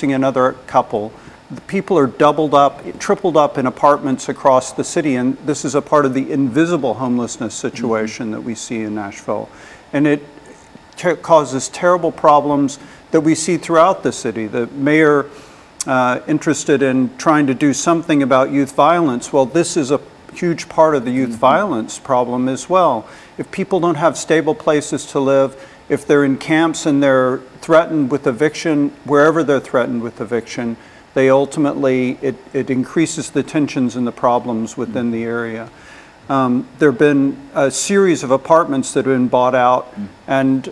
another couple. The people are doubled up, tripled up in apartments across the city, and this is a part of the invisible homelessness situation that we see in Nashville. And it causes terrible problems that we see throughout the city. The mayor interested in trying to do something about youth violence. Well, this is a huge part of the youth violence problem as well. If people don't have stable places to live, if they're in camps and they're threatened with eviction, wherever they're threatened with eviction, they ultimately, it increases the tensions and the problems within the area. There have been a series of apartments that have been bought out and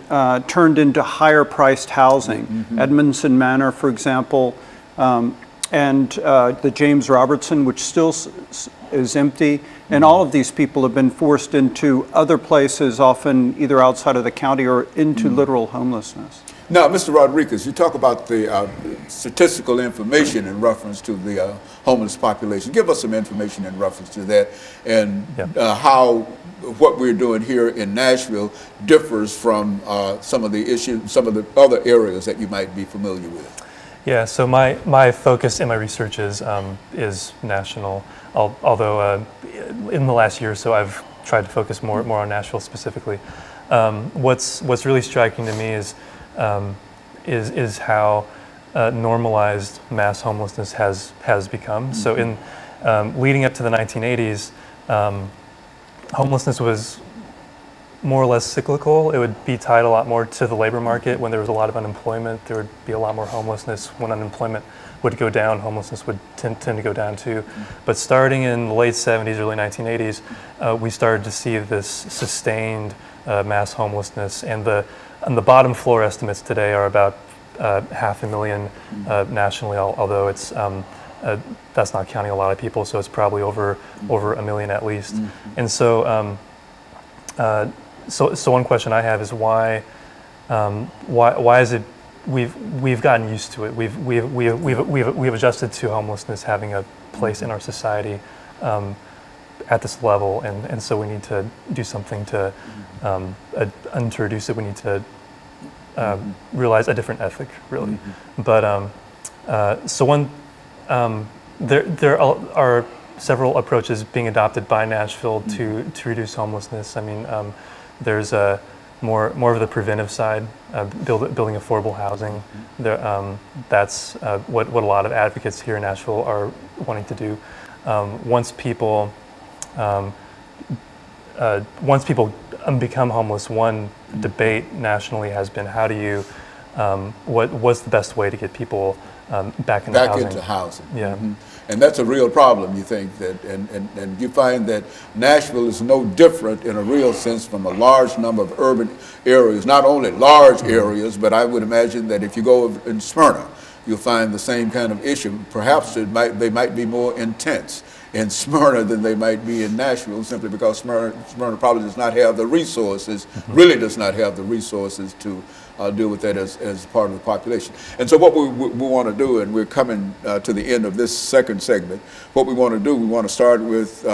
turned into higher priced housing. Edmondson Manor, for example, and the James Robertson, which still is empty. And all of these people have been forced into other places, often either outside of the county or into literal homelessness. Now, Mr. Rodriguez, you talk about the statistical information in reference to the homeless population. Give us some information in reference to that and how what we're doing here in Nashville differs from some of the issues, some of the other areas that you might be familiar with. Yeah, so my focus in my research is national, although in the last year or so I've tried to focus more on Nashville specifically. What's really striking to me is how normalized mass homelessness has become. So in leading up to the 1980s, homelessness was more or less cyclical. It would be tied a lot more to the labor market. When there was a lot of unemployment, there would be a lot more homelessness. When unemployment would go down, homelessness would tend to go down too. But starting in the late 70s, early 1980s, we started to see this sustained mass homelessness. And the bottom floor estimates today are about 500,000 nationally, although it's that's not counting a lot of people, so it's probably over 1 million at least. And so so one question I have is why is it we've gotten used to it. We've adjusted to homelessness having a place in our society at this level, and so we need to do something to introduce it. We need to realize a different ethic, really. But so one there are several approaches being adopted by Nashville to reduce homelessness. I mean, there's more of the preventive side, building affordable housing. That's what a lot of advocates here in Nashville are wanting to do. Once people become homeless, one debate nationally has been how do you what's the best way to get people back into housing? Yeah. And that's a real problem, you think, that, and you find that Nashville is no different in a real sense from a large number of urban areas, not only large areas, but I would imagine that if you go in Smyrna, you'll find the same kind of issue. Perhaps they might be more intense in Smyrna than they might be in Nashville, simply because Smyrna probably does not have the resources, really does not have the resources to deal with that as part of the population. And so what we want to do, and we're coming to the end of this second segment, what we want to do, we want to start with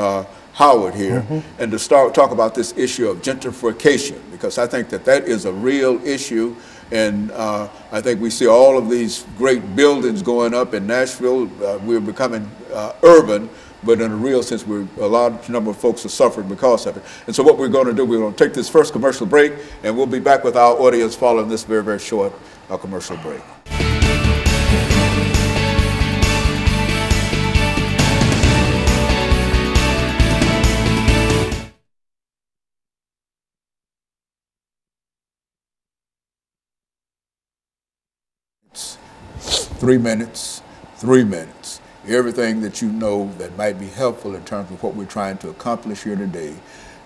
Howard here, and to talk about this issue of gentrification, because I think that is a real issue. And I think we see all of these great buildings going up in Nashville. We're becoming urban, but in a real sense, a large number of folks are suffering because of it. And so what we're going to do, we're going to take this first commercial break, and we'll be back with our audience following this very, very short commercial break. Three minutes. Everything that you know that might be helpful in terms of what we're trying to accomplish here today,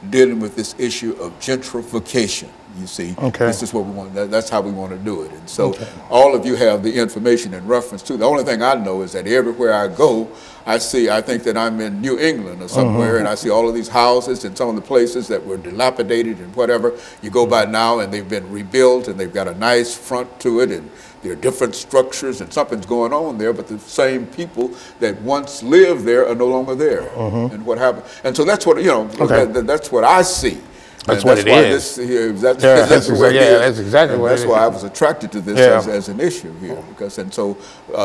dealing with this issue of gentrification. You see, this is what we want. That's how we want to do it. And so all of you have the information in reference to. The only thing I know is that everywhere I go, I think that I'm in New England or somewhere, and I see all of these houses and some of the places that were dilapidated and whatever. You go by now and they've been rebuilt and they've got a nice front to it, and there are different structures and something's going on there, but the same people that once lived there are no longer there. And what happened? And so that's what, that's what I see. That's what it is. That's exactly what it is. That's why I was attracted to this as an issue here. So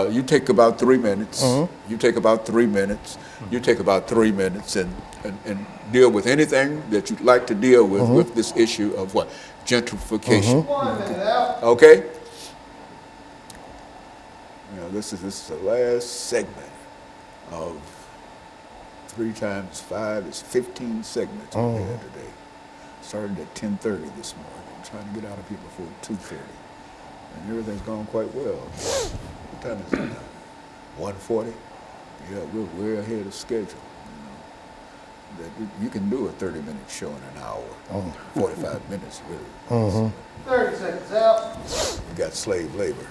you take about 3 minutes, you take about 3 minutes, you take about 3 minutes and deal with anything that you'd like to deal with this issue of what? Gentrification. Okay? This is the last segment of 3 times 5 is 15 segments we had today. Started at 10:30 this morning. I'm trying to get out of here before 2:30. And everything's gone quite well. What time is it now? 1:40? Yeah, we're way ahead of schedule. You can do a 30-minute show in an hour. 45 minutes, really. 30 seconds out. You got slave labor.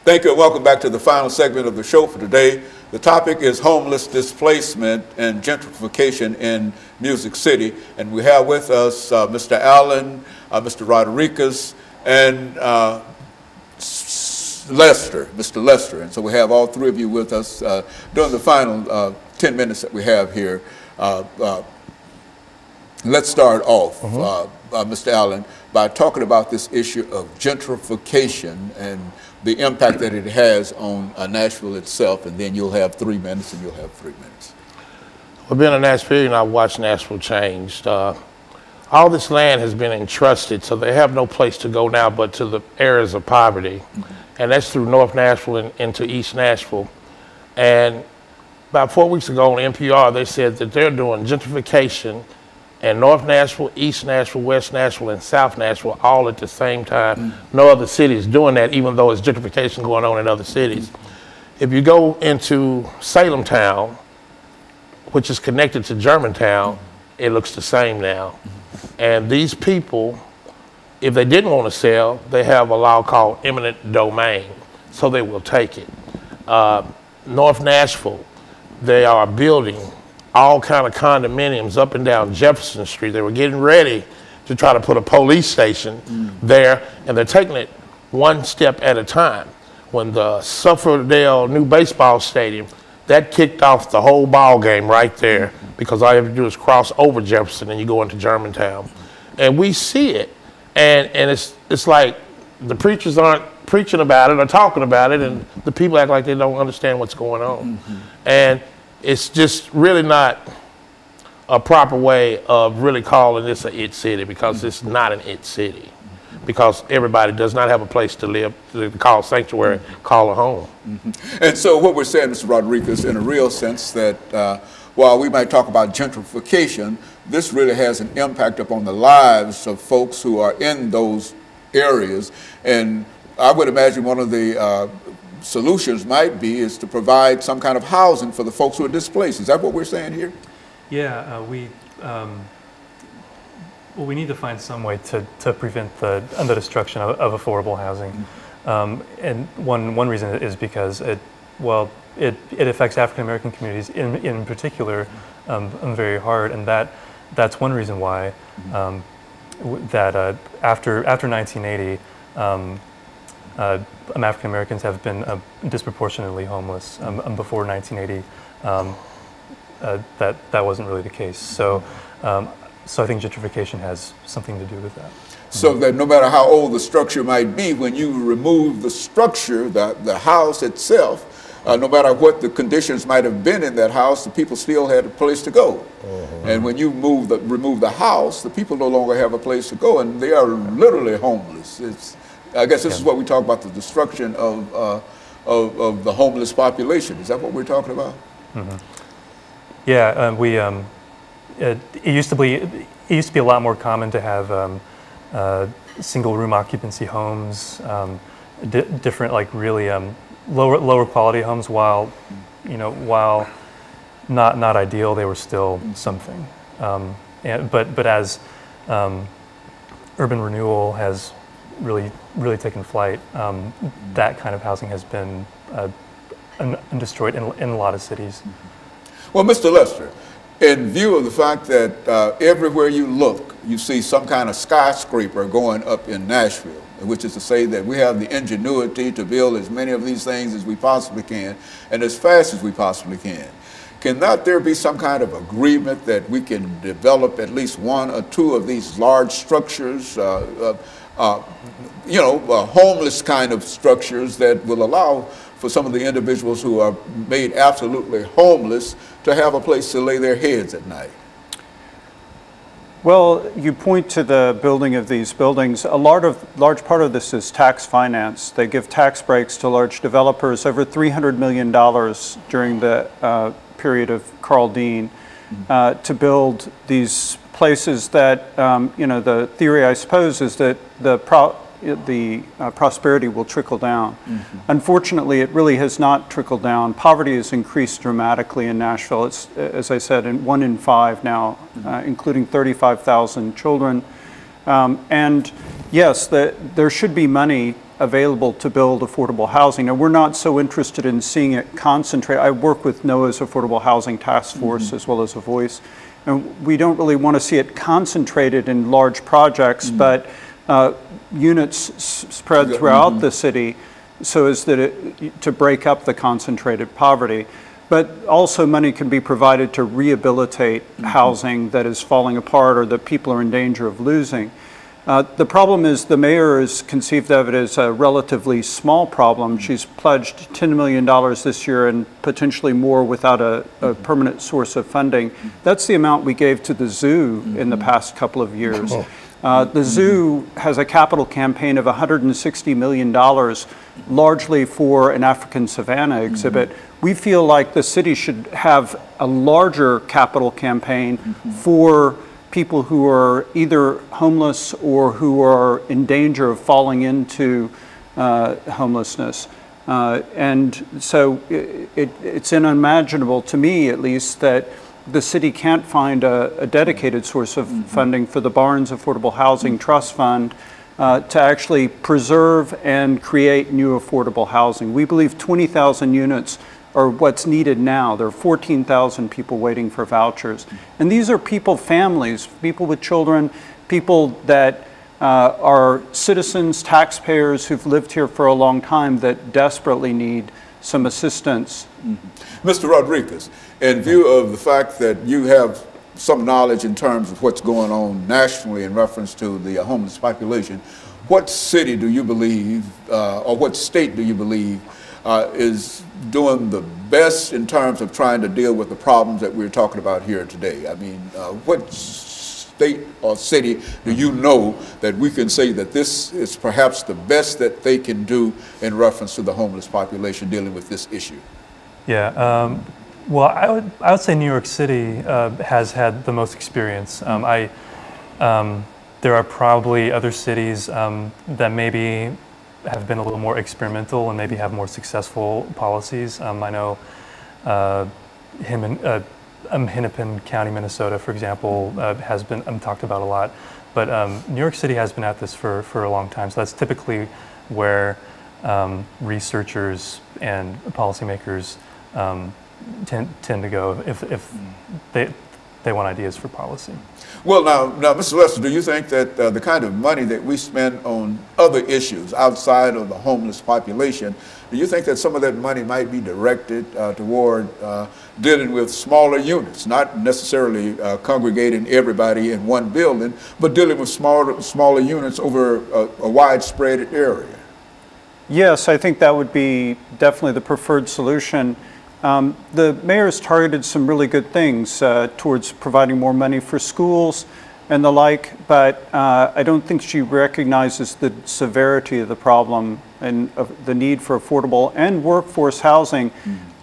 Thank you and welcome back to the final segment of the show for today. The topic is homeless displacement and gentrification in Music City. And we have with us Mr. Allen, Mr. Rodriguez, and Mr. Lester. And so we have all 3 of you with us during the final 10 minutes that we have here. Let's start off, Mr. Allen, by talking about this issue of gentrification and the impact that it has on Nashville itself, and then you'll have 3 minutes and you'll have 3 minutes. Well, being a Nashville, I've watched Nashville change. All this land has been entrusted, so they have no place to go now but to the areas of poverty. And that's through North Nashville and into East Nashville. And about 4 weeks ago on NPR, they said that they're doing gentrification in North Nashville, East Nashville, West Nashville, and South Nashville all at the same time. No other city is doing that, even though there's gentrification going on in other cities. If you go into Salem Town, which is connected to Germantown, it looks the same now. And these people, if they didn't want to sell, they have a law called eminent domain, so they will take it. North Nashville, they are building all kind of condominiums up and down Jefferson Street. They were getting ready to try to put a police station there, and they're taking it one step at a time. When the Suffordale new baseball stadium, that kicked off the whole ball game right there, because all you have to do is cross over Jefferson and you go into Germantown. And we see it, and it's like the preachers aren't preaching about it or talking about it, and the people act like they don't understand what's going on. And it's just really not a proper way of really calling this a it city, because it's not an it city. Because everybody does not have a place to live, to call sanctuary, call a home. And so what we're saying, Mr. Rodriguez, in a real sense, that while we might talk about gentrification, this really has an impact upon the lives of folks who are in those areas. And I would imagine one of the solutions might be is to provide some kind of housing for the folks who are displaced. Is that what we're saying here? Yeah, well, we need to find some way to prevent the destruction of affordable housing. And one reason is because it affects African American communities in particular very hard, and that's one reason why after 1980. African Americans have been disproportionately homeless. Before 1980, that wasn't really the case. So I think gentrification has something to do with that. So that no matter how old the structure might be, when you remove the structure, the house itself, no matter what the conditions might have been in that house, the people still had a place to go. And when you remove the house, the people no longer have a place to go, and they are literally homeless. I guess this is what we talk about, the destruction of the homeless population. Is that what we're talking about? Yeah, it used to be a lot more common to have single room occupancy homes, different, like really lower quality homes. While not ideal, they were still something. But as urban renewal has really taken flight, that kind of housing has been destroyed in a lot of cities. Well, Mr. Lester, in view of the fact that everywhere you look, you see some kind of skyscraper going up in Nashville, which is to say that we have the ingenuity to build as many of these things as we possibly can and as fast as we possibly can. Cannot there be some kind of agreement that we can develop at least one or two of these large structures, homeless kind of structures that will allow for some of the individuals who are made absolutely homeless to have a place to lay their heads at night? Well, you point to the building of these buildings. A large part of this is tax finance. They give tax breaks to large developers, over $300 million during the period of Carl Dean, to build these places that, the theory, I suppose, is that the prosperity will trickle down. Unfortunately, it really has not trickled down. Poverty has increased dramatically in Nashville. It's, as I said, 1 in 5 now, including 35,000 children. And yes, there should be money available to build affordable housing. Now, we're not so interested in seeing it concentrate. I work with NOAA's Affordable Housing Task Force as well as a voice. And we don't really want to see it concentrated in large projects, but units spread throughout the city so as that to break up the concentrated poverty. But also money can be provided to rehabilitate housing that is falling apart or that people are in danger of losing. The problem is the mayor has conceived of it as a relatively small problem. She's pledged $10 million this year and potentially more without a permanent source of funding. That's the amount we gave to the zoo in the past couple of years. The zoo has a capital campaign of $160 million, largely for an African savanna exhibit. We feel like the city should have a larger capital campaign for people who are either homeless or who are in danger of falling into homelessness. And so it's unimaginable, to me at least, that the city can't find a dedicated source of funding for the Barnes Affordable Housing Trust Fund to actually preserve and create new affordable housing. We believe 20,000 units are what's needed now. There are 14,000 people waiting for vouchers. And these are families, people with children, people that are citizens, taxpayers who've lived here for a long time that desperately need some assistance. Mr. Rodriguez, in view of the fact that you have some knowledge in terms of what's going on nationally in reference to the homeless population, what city do you believe, or what state do you believe is doing the best in terms of trying to deal with the problems that we're talking about here today? I mean, what state or city do you know that we can say that this is perhaps the best that they can do in reference to the homeless population dealing with this issue? Yeah, well, I would say New York City has had the most experience. There are probably other cities that maybe have been a little more experimental and maybe have more successful policies. I know Hennepin County, Minnesota, for example, has been talked about a lot. But New York City has been at this for a long time. So that's typically where researchers and policymakers tend to go if they want ideas for policy. Well, now, Mr. Lester, do you think that the kind of money that we spend on other issues outside of the homeless population, do you think that some of that money might be directed toward dealing with smaller units, not necessarily congregating everybody in one building, but dealing with smaller units over a widespread area? Yes, I think that would be definitely the preferred solution. The mayor's targeted some really good things towards providing more money for schools and the like, but I don't think she recognizes the severity of the problem and of the need for affordable and workforce housing.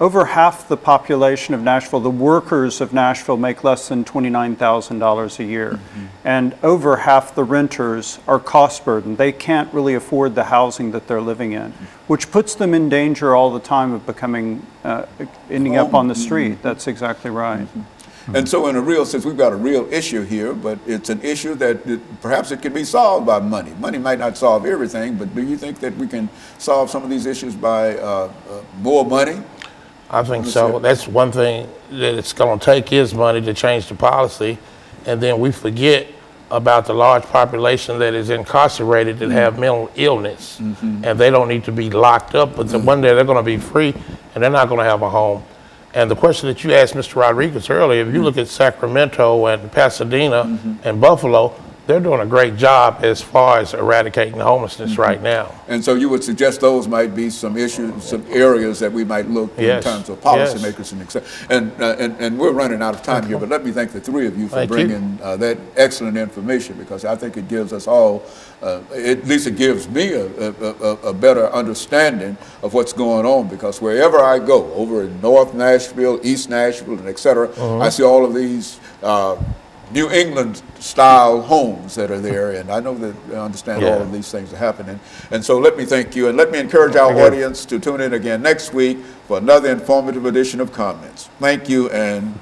Over half the population of Nashville, the workers of Nashville, make less than $29,000 a year. And over half the renters are cost burdened. They can't really afford the housing that they're living in, which puts them in danger all the time of becoming, ending up on the street. That's exactly right. And so in a real sense, we've got a real issue here, but it's an issue that perhaps it can be solved by money. Money might not solve everything, but do you think that we can solve some of these issues by more money? I think so. That's one thing that it's going to take is money to change the policy, and then we forget about the large population that is incarcerated that have mental illness, and they don't need to be locked up, but one day they're going to be free, and they're not going to have a home. And the question that you asked Mr. Rodriguez earlier, if you look at Sacramento and Pasadena and Buffalo, they're doing a great job as far as eradicating homelessness right now. And so you would suggest those might be some issues, some areas that we might look in terms of policymakers and we're running out of time here, but let me thank the three of you for bringing that excellent information, because I think it gives us all, at least it gives me a better understanding of what's going on, because wherever I go, over in North Nashville, East Nashville, and et cetera, I see all of these New England style homes that are there, and I know that I understand all of these things are happening. And so let me thank you, and let me encourage our audience to tune in again next week for another informative edition of Comments. Thank you, and